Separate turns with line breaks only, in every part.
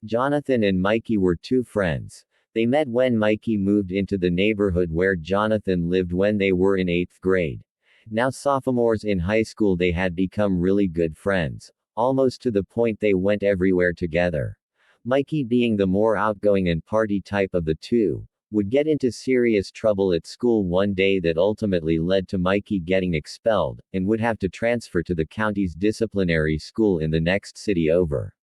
Jonathan and Mikey were two friends. They met when Mikey moved into the neighborhood where Jonathan lived when they were in 8th grade. Now sophomores in high school, they had become really good friends, almost to the point they went everywhere together. Mikey, being the more outgoing and party type of the two, would get into serious trouble at school one day that ultimately led to Mikey getting expelled, and would have to transfer to the county's disciplinary school in the next city over.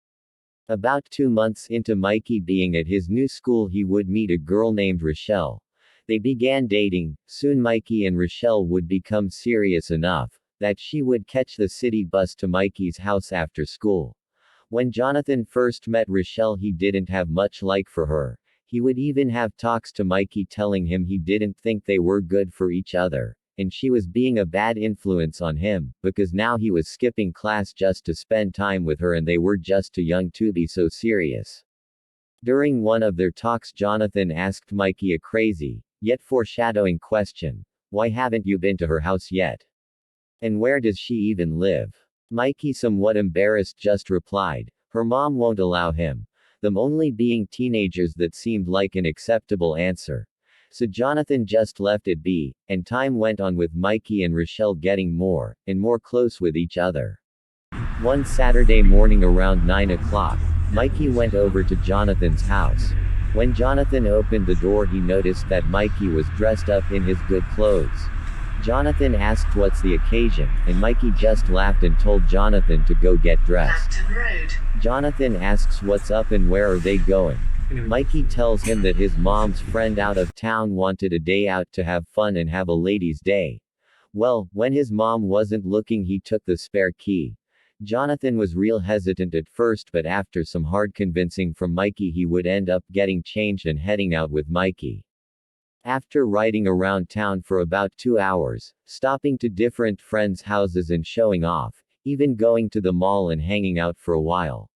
About 2 months into Mikey being at his new school, he would meet a girl named Rochelle. They began dating. Soon Mikey and Rochelle would become serious enough that she would catch the city bus to Mikey's house after school. When Jonathan first met Rochelle, he didn't have much like for her. He would even have talks to Mikey telling him he didn't think they were good for each other, and she was being a bad influence on him, because now he was skipping class just to spend time with her and they were just too young to be so serious. During one of their talks, Jonathan asked Mikey a crazy, yet foreshadowing question. Why haven't you been to her house yet? And where does she even live? Mikey, somewhat embarrassed, just replied, her mom won't allow him. Them only being teenagers. That seemed like an acceptable answer. So Jonathan just left it be, and time went on with Mikey and Rochelle getting more and more close with each other. One Saturday morning around 9 o'clock, Mikey went over to Jonathan's house. When Jonathan opened the door, he noticed that Mikey was dressed up in his good clothes. Jonathan asked what's the occasion, and Mikey just laughed and told Jonathan to go get dressed. Jonathan asks what's up and where are they going. Mikey tells him that his mom's friend out of town wanted a day out to have fun and have a ladies' day. Well, when his mom wasn't looking, he took the spare key. Jonathan was real hesitant at first, but after some hard convincing from Mikey, he would end up getting changed and heading out with Mikey. After riding around town for about 2 hours, stopping to different friends' houses and showing off, even going to the mall and hanging out for a while,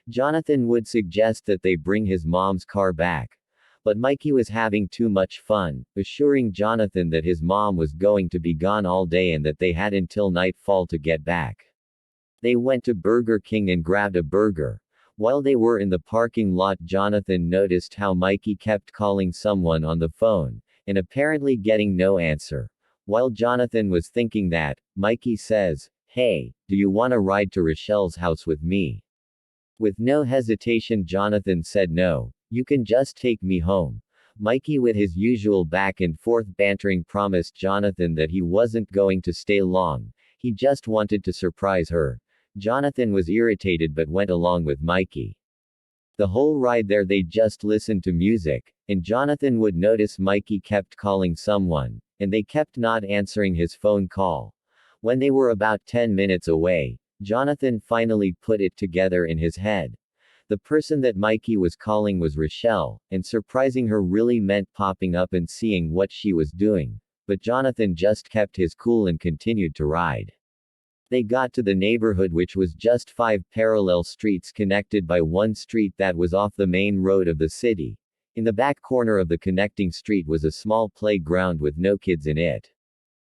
Jonathan would suggest that they bring his mom's car back. But Mikey was having too much fun, assuring Jonathan that his mom was going to be gone all day and that they had until nightfall to get back. They went to Burger King and grabbed a burger. While they were in the parking lot, Jonathan noticed how Mikey kept calling someone on the phone, and apparently getting no answer. While Jonathan was thinking that, Mikey says, "Hey, do you want to ride to Rochelle's house with me?" With no hesitation, Jonathan said, "No, you can just take me home." Mikey, with his usual back and forth bantering, promised Jonathan that he wasn't going to stay long. He just wanted to surprise her. Jonathan was irritated but went along with Mikey. The whole ride there they just listened to music, and Jonathan would notice Mikey kept calling someone, and they kept not answering his phone call. When they were about 10 minutes away, Jonathan finally put it together in his head. The person that Mikey was calling was Rochelle, and surprising her really meant popping up and seeing what she was doing. But Jonathan just kept his cool and continued to ride. They got to the neighborhood, which was just 5 parallel streets connected by one street that was off the main road of the city. In the back corner of the connecting street was a small playground with no kids in it.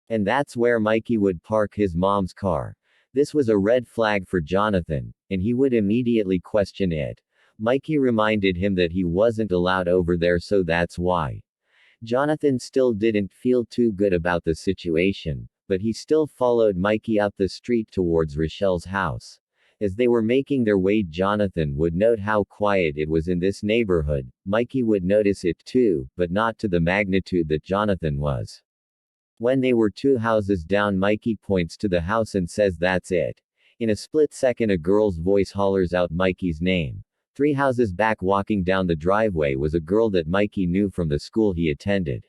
And that's where Mikey would park his mom's car. This was a red flag for Jonathan, and he would immediately question it. Mikey reminded him that he wasn't allowed over there, so that's why. Jonathan still didn't feel too good about the situation, but he still followed Mikey up the street towards Rochelle's house. As they were making their way, Jonathan would note how quiet it was in this neighborhood. Mikey would notice it too, but not to the magnitude that Jonathan was. When they were 2 houses down, Mikey points to the house and says, "That's it." In a split second, a girl's voice hollers out Mikey's name. 3 houses back, walking down the driveway, was a girl that Mikey knew from the school he attended.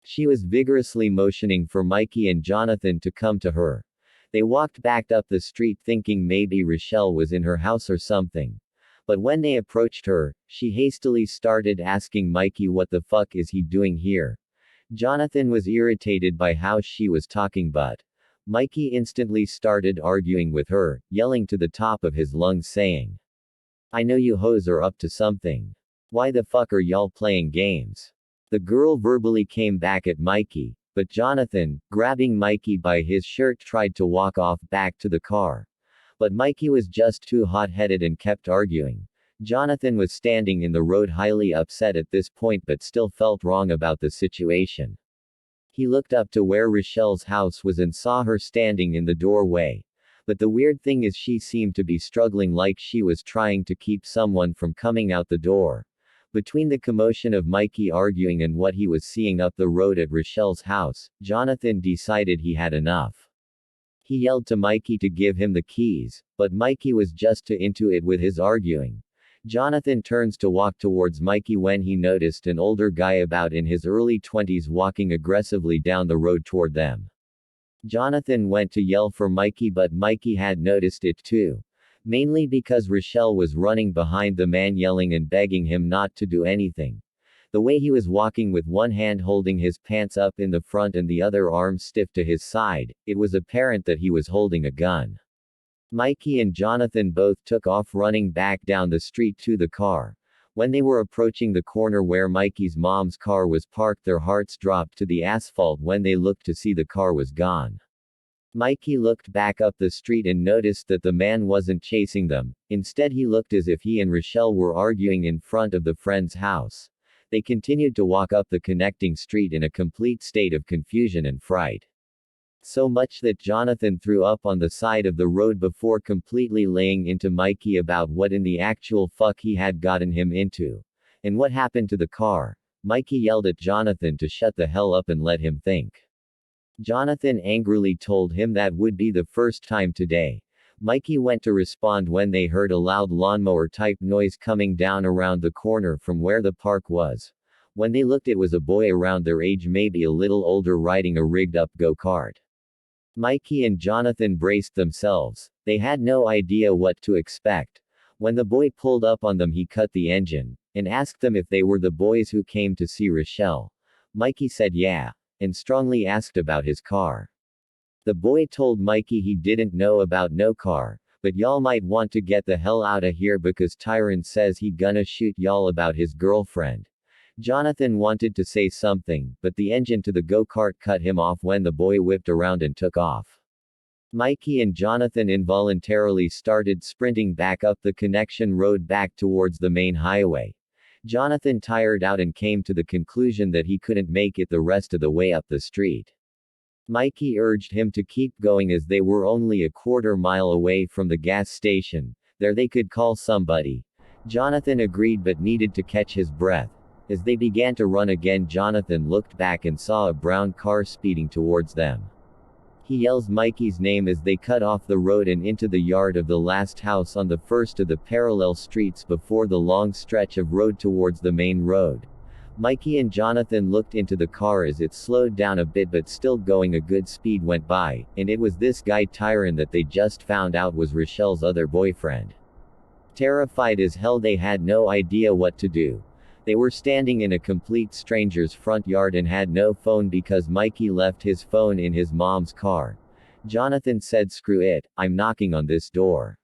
She was vigorously motioning for Mikey and Jonathan to come to her. They walked back up the street thinking maybe Rochelle was in her house or something. But when they approached her, she hastily started asking Mikey, "What the fuck is he doing here?" Jonathan was irritated by how she was talking, but Mikey instantly started arguing with her, yelling to the top of his lungs saying, "I know you hoes are up to something. Why the fuck are y'all playing games?" The girl verbally came back at Mikey, but Jonathan, grabbing Mikey by his shirt, tried to walk off back to the car. But Mikey was just too hot-headed and kept arguing. Jonathan was standing in the road highly upset at this point but still felt wrong about the situation. He looked up to where Rochelle's house was and saw her standing in the doorway. But the weird thing is she seemed to be struggling like she was trying to keep someone from coming out the door. Between the commotion of Mikey arguing and what he was seeing up the road at Rochelle's house, Jonathan decided he had enough. He yelled to Mikey to give him the keys, but Mikey was just too into it with his arguing. Jonathan turns to walk towards Mikey when he noticed an older guy about in his early 20s walking aggressively down the road toward them. Jonathan went to yell for Mikey but Mikey had noticed it too. Mainly because Rochelle was running behind the man yelling and begging him not to do anything. The way he was walking with one hand holding his pants up in the front and the other arm stiff to his side, it was apparent that he was holding a gun. Mikey and Jonathan both took off running back down the street to the car. When they were approaching the corner where Mikey's mom's car was parked, their hearts dropped to the asphalt when they looked to see the car was gone. Mikey looked back up the street and noticed that the man wasn't chasing them. Instead, he looked as if he and Rochelle were arguing in front of the friend's house. They continued to walk up the connecting street in a complete state of confusion and fright. So much that Jonathan threw up on the side of the road before completely laying into Mikey about what in the actual fuck he had gotten him into. And what happened to the car. Mikey yelled at Jonathan to shut the hell up and let him think. Jonathan angrily told him that would be the first time today. Mikey went to respond when they heard a loud lawnmower-type noise coming down around the corner from where the park was. When they looked, it was a boy around their age, maybe a little older, riding a rigged-up go-kart. Mikey and Jonathan braced themselves. They had no idea what to expect. When the boy pulled up on them, he cut the engine, and asked them if they were the boys who came to see Rochelle. Mikey said yeah, and strongly asked about his car. The boy told Mikey he didn't know about no car, but y'all might want to get the hell outta here because Tyron says he gonna shoot y'all about his girlfriend. Jonathan wanted to say something, but the engine to the go-kart cut him off when the boy whipped around and took off. Mikey and Jonathan involuntarily started sprinting back up the connection road back towards the main highway. Jonathan tired out and came to the conclusion that he couldn't make it the rest of the way up the street. Mikey urged him to keep going as they were only a quarter-mile away from the gas station. There they could call somebody. Jonathan agreed but needed to catch his breath. As they began to run again, Jonathan looked back and saw a brown car speeding towards them. He yells Mikey's name as they cut off the road and into the yard of the last house on the first of the parallel streets before the long stretch of road towards the main road. Mikey and Jonathan looked into the car as it slowed down a bit but still going a good speed went by, and it was this guy Tyron that they just found out was Rochelle's other boyfriend. Terrified as hell, they had no idea what to do. They were standing in a complete stranger's front yard and had no phone because Mikey left his phone in his mom's car. Jonathan said, "Screw it, I'm knocking on this door."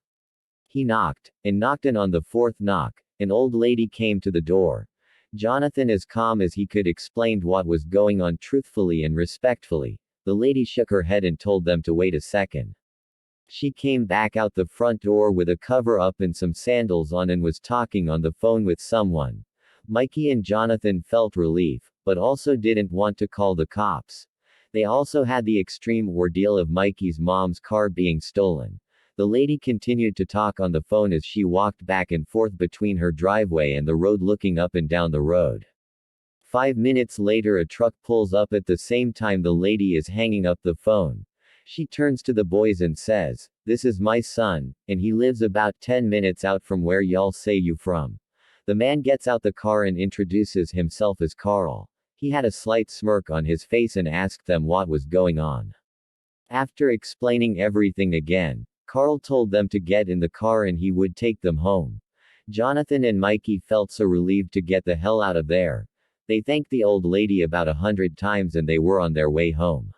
He knocked, and on the fourth knock, an old lady came to the door. Jonathan, as calm as he could, explained what was going on truthfully and respectfully. The lady shook her head and told them to wait a second. She came back out the front door with a cover up and some sandals on and was talking on the phone with someone. Mikey and Jonathan felt relief, but also didn't want to call the cops. They also had the extreme ordeal of Mikey's mom's car being stolen. The lady continued to talk on the phone as she walked back and forth between her driveway and the road, looking up and down the road. 5 minutes later, a truck pulls up at the same time the lady is hanging up the phone. She turns to the boys and says, "This is my son, and he lives about 10 minutes out from where y'all say you from." The man gets out the car and introduces himself as Carl. He had a slight smirk on his face and asked them what was going on. After explaining everything again, Carl told them to get in the car and he would take them home. Jonathan and Mikey felt so relieved to get the hell out of there. They thanked the old lady about 100 times and they were on their way home.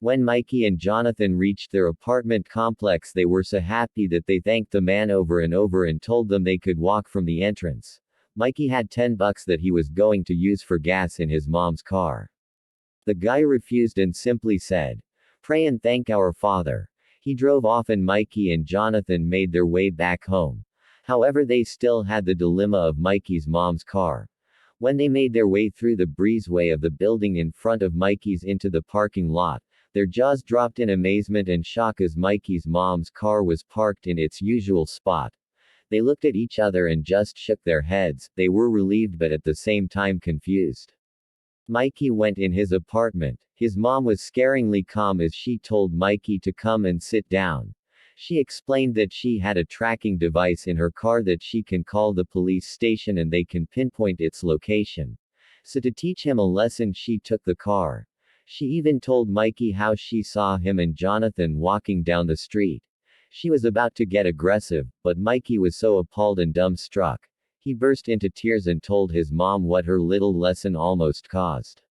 When Mikey and Jonathan reached their apartment complex, they were so happy that they thanked the man over and over and told them they could walk from the entrance. Mikey had $10 that he was going to use for gas in his mom's car. The guy refused and simply said, "Pray and thank our Father." He drove off and Mikey and Jonathan made their way back home. However, they still had the dilemma of Mikey's mom's car. When they made their way through the breezeway of the building in front of Mikey's into the parking lot, their jaws dropped in amazement and shock as Mikey's mom's car was parked in its usual spot. They looked at each other and just shook their heads. They were relieved but at the same time confused. Mikey went in his apartment. His mom was scaringly calm as she told Mikey to come and sit down. She explained that she had a tracking device in her car that she can call the police station and they can pinpoint its location. So to teach him a lesson, she took the car. She even told Mikey how she saw him and Jonathan walking down the street. She was about to get aggressive, but Mikey was so appalled and dumbstruck. He burst into tears and told his mom what her little lesson almost caused.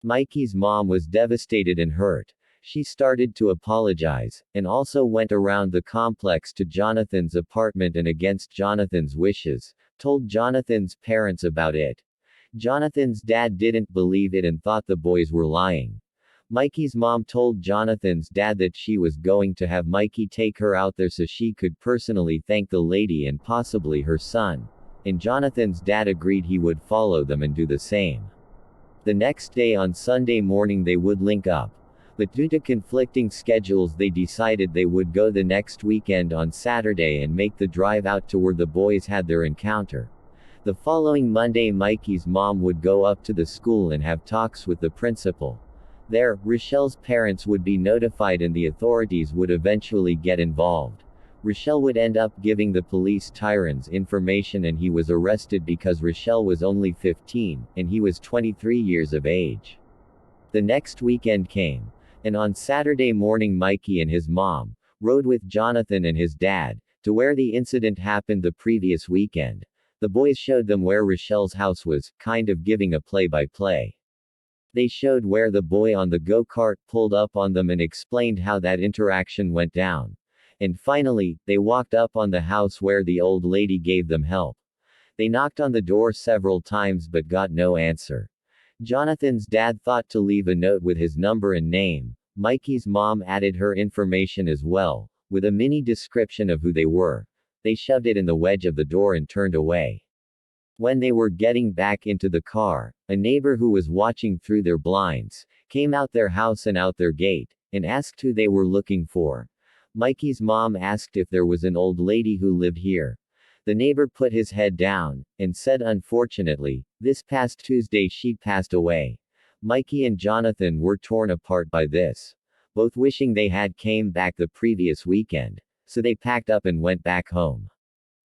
Mikey's mom was devastated and hurt. She started to apologize, and also went around the complex to Jonathan's apartment and against Jonathan's wishes, told Jonathan's parents about it. Jonathan's dad didn't believe it and thought the boys were lying. Mikey's mom told Jonathan's dad that she was going to have Mikey take her out there so she could personally thank the lady and possibly her son. And Jonathan's dad agreed he would follow them and do the same. The next day on Sunday morning they would link up. But due to conflicting schedules they decided they would go the next weekend on Saturday and make the drive out to where the boys had their encounter. The following Monday Mikey's mom would go up to the school and have talks with the principal. There, Rochelle's parents would be notified and the authorities would eventually get involved. Rochelle would end up giving the police Tyron's information and he was arrested because Rochelle was only 15, and he was 23 years of age. The next weekend came. And on Saturday morning Mikey and his mom rode with Jonathan and his dad to where the incident happened the previous weekend. The boys showed them where Rochelle's house was, kind of giving a play-by-play. They showed where the boy on the go-kart pulled up on them and explained how that interaction went down. And finally, they walked up on the house where the old lady gave them help. They knocked on the door several times but got no answer. Jonathan's dad thought to leave a note with his number and name. Mikey's mom added her information as well, with a mini description of who they were. They shoved it in the wedge of the door and turned away. When they were getting back into the car, a neighbor who was watching through their blinds came out their house and out their gate, and asked who they were looking for. Mikey's mom asked if there was an old lady who lived here. The neighbor put his head down, and said unfortunately, this past Tuesday she passed away. Mikey and Jonathan were torn apart by this. Both wishing they had came back the previous weekend. So they packed up and went back home.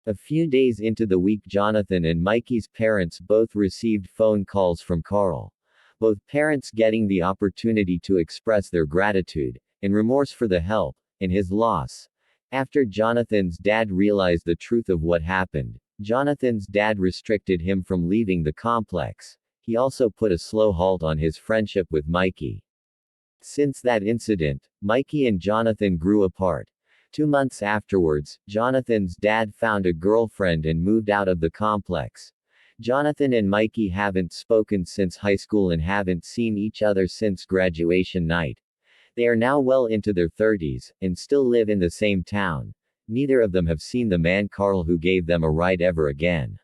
A few days into the week Jonathan and Mikey's parents both received phone calls from Carl. Both parents getting the opportunity to express their gratitude and remorse for the help and his loss. After Jonathan's dad realized the truth of what happened, Jonathan's dad restricted him from leaving the complex. He also put a slow halt on his friendship with Mikey. Since that incident, Mikey and Jonathan grew apart. 2 months afterwards, Jonathan's dad found a girlfriend and moved out of the complex. Jonathan and Mikey haven't spoken since high school and haven't seen each other since graduation night. They are now well into their 30s, and still live in the same town. Neither of them have seen the man Carl who gave them a ride ever again.